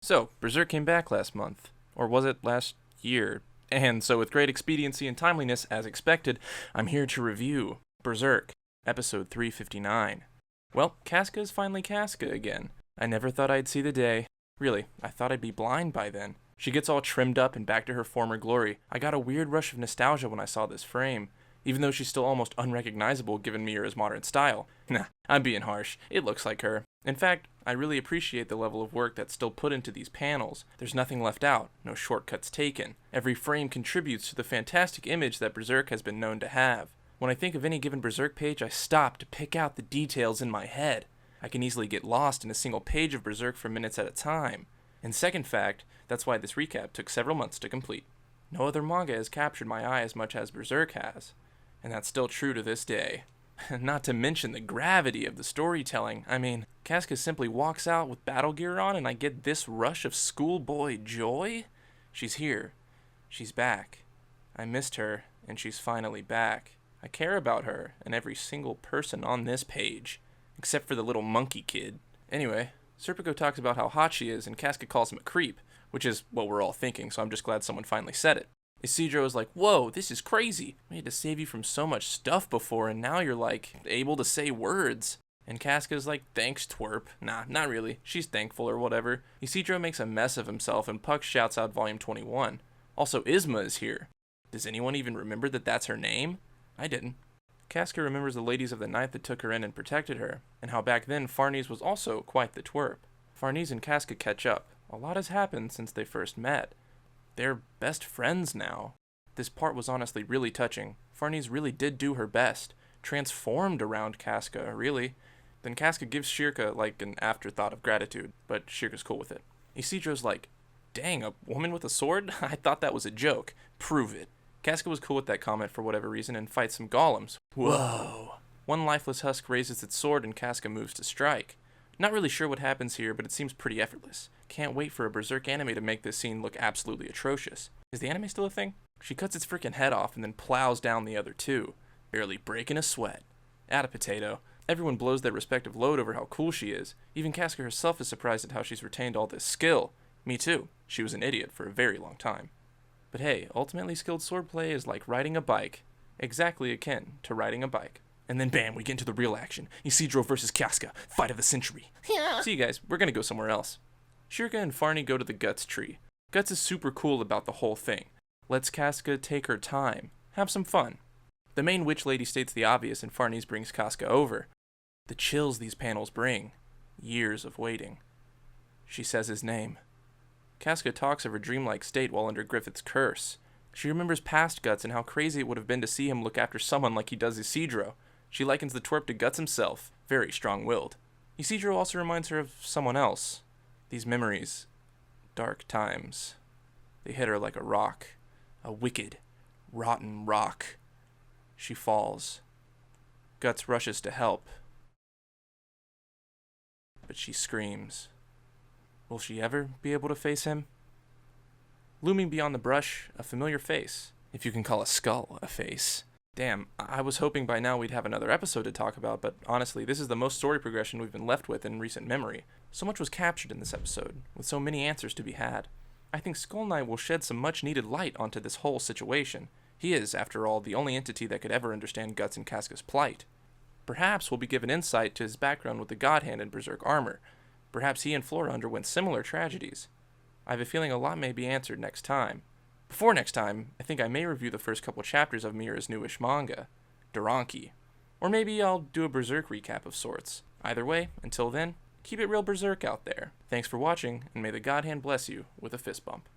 So, Berserk came back last month. Or was it last year? And so, with great expediency and timeliness, as expected, I'm here to review Berserk, episode 359. Well, Casca is finally Casca again. I never thought I'd see the day. Really, I thought I'd be blind by then. She gets all trimmed up and back to her former glory. I got a weird rush of nostalgia when I saw this frame. Even though she's still almost unrecognizable given Miura's modern style. Nah, I'm being harsh. It looks like her. In fact, I really appreciate the level of work that's still put into these panels. There's nothing left out, no shortcuts taken. Every frame contributes to the fantastic image that Berserk has been known to have. When I think of any given Berserk page, I stop to pick out the details in my head. I can easily get lost in a single page of Berserk for minutes at a time. And second fact, that's why this recap took several months to complete. No other manga has captured my eye as much as Berserk has. And that's still true to this day. Not to mention the gravity of the storytelling. I mean, Casca simply walks out with battle gear on and I get this rush of schoolboy joy? She's here. She's back. I missed her, and she's finally back. I care about her and every single person on this page, except for the little monkey kid. Anyway, Serpico talks about how hot she is and Casca calls him a creep, which is what we're all thinking, so I'm just glad someone finally said it. Isidro is like, whoa, this is crazy. We had to save you from so much stuff before, and now you're, like, able to say words. And Casca's like, thanks, twerp. Nah, not really. She's thankful or whatever. Isidro makes a mess of himself, and Puck shouts out Volume 21. Also, Isma is here. Does anyone even remember that that's her name? I didn't. Casca remembers the ladies of the night that took her in and protected her, and how back then Farnese was also quite the twerp. Farnese and Casca catch up. A lot has happened since they first met. They're best friends now. This part was honestly really touching. Farnese really did do her best. Transformed around Casca, really. Then Casca gives Shirka, like, an afterthought of gratitude, but Shirka's cool with it. Isidro's like, dang, a woman with a sword? I thought that was a joke. Prove it. Casca was cool with that comment for whatever reason and fights some golems. Whoa. One lifeless husk raises its sword and Casca moves to strike. Not really sure what happens here, but it seems pretty effortless. Can't wait for a Berserk anime to make this scene look absolutely atrocious. Is the anime still a thing? She cuts its freaking head off and then plows down the other two, barely breaking a sweat. Atta potato. Everyone blows their respective load over how cool she is. Even Casca herself is surprised at how she's retained all this skill. Me too. She was an idiot for a very long time. But hey, ultimately skilled swordplay is like riding a bike. Exactly akin to riding a bike. And then bam, we get into the real action. Isidro versus Casca, fight of the century. See you guys, we're gonna go somewhere else. Shirka and Farney go to the Guts tree. Guts is super cool about the whole thing. Lets Casca take her time. Have some fun. The main witch lady states the obvious and Farnese brings Casca over. The chills these panels bring. Years of waiting. She says his name. Casca talks of her dreamlike state while under Griffith's curse. She remembers past Guts and how crazy it would have been to see him look after someone like he does Isidro. She likens the twerp to Guts himself, very strong-willed. Isidro also reminds her of someone else. These memories, dark times, they hit her like a rock, a wicked, rotten rock. She falls. Guts rushes to help, but she screams. Will she ever be able to face him? Looming beyond the brush, a familiar face, if you can call a skull a face. Damn, I was hoping by now we'd have another episode to talk about, but honestly, this is the most story progression we've been left with in recent memory. So much was captured in this episode, with so many answers to be had. I think Skull Knight will shed some much-needed light onto this whole situation. He is, after all, the only entity that could ever understand Guts and Casca's plight. Perhaps we'll be given insight to his background with the God Hand and Berserk armor. Perhaps he and Flora underwent similar tragedies. I have a feeling a lot may be answered next time. Before next time, I think I may review the first couple chapters of Miura's newish manga, Doranki. Or maybe I'll do a Berserk recap of sorts. Either way, until then, keep it real Berserk out there. Thanks for watching, and may the God Hand bless you with a fist bump.